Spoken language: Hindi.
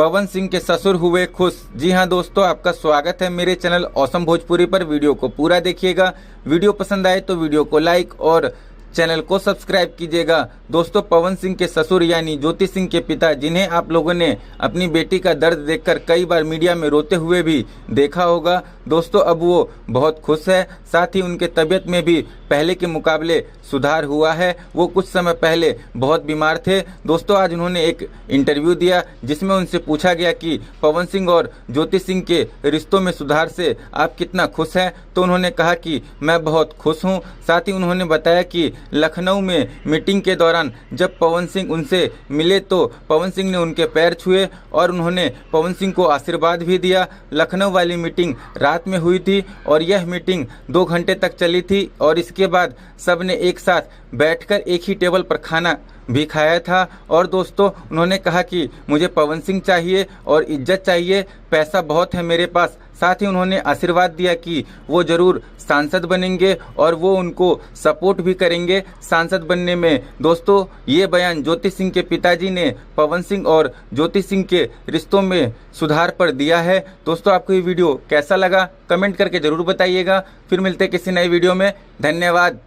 पवन सिंह के ससुर हुए खुश। जी हां दोस्तों, आपका स्वागत है मेरे चैनल ऑसम भोजपुरी पर। वीडियो को पूरा देखिएगा। वीडियो पसंद आए तो वीडियो को लाइक और चैनल को सब्सक्राइब कीजिएगा। दोस्तों, पवन सिंह के ससुर यानी ज्योति सिंह के पिता, जिन्हें आप लोगों ने अपनी बेटी का दर्द देखकर कई बार मीडिया में रोते हुए भी देखा होगा, दोस्तों अब वो बहुत खुश है। साथ ही उनके तबीयत में भी पहले के मुकाबले सुधार हुआ है। वो कुछ समय पहले बहुत बीमार थे। दोस्तों, आज उन्होंने एक इंटरव्यू दिया जिसमें उनसे पूछा गया कि पवन सिंह और ज्योति सिंह के रिश्तों में सुधार से आप कितना खुश हैं। तो उन्होंने कहा कि मैं बहुत खुश हूं। साथ ही उन्होंने बताया कि लखनऊ में मीटिंग के दौरान जब पवन सिंह उनसे मिले तो पवन सिंह ने उनके पैर छुए और उन्होंने पवन सिंह को आशीर्वाद भी दिया। लखनऊ वाली मीटिंग रात में हुई थी और यह मीटिंग 2 घंटे तक चली थी और इसके बाद सब ने एक साथ बैठकर एक ही टेबल पर खाना भी खाया था। और दोस्तों, उन्होंने कहा कि मुझे पवन सिंह चाहिए और इज्जत चाहिए, पैसा बहुत है मेरे पास। साथ ही उन्होंने आशीर्वाद दिया कि वो जरूर सांसद बनेंगे और वो उनको सपोर्ट भी करेंगे सांसद बनने में। दोस्तों, ये बयान ज्योति सिंह के पिताजी ने पवन सिंह और ज्योति सिंह के रिश्तों में सुधार पर दिया है। दोस्तों, आपको ये वीडियो कैसा लगा कमेंट करके जरूर बताइएगा। फिर मिलते हैं किसी नई वीडियो में। धन्यवाद।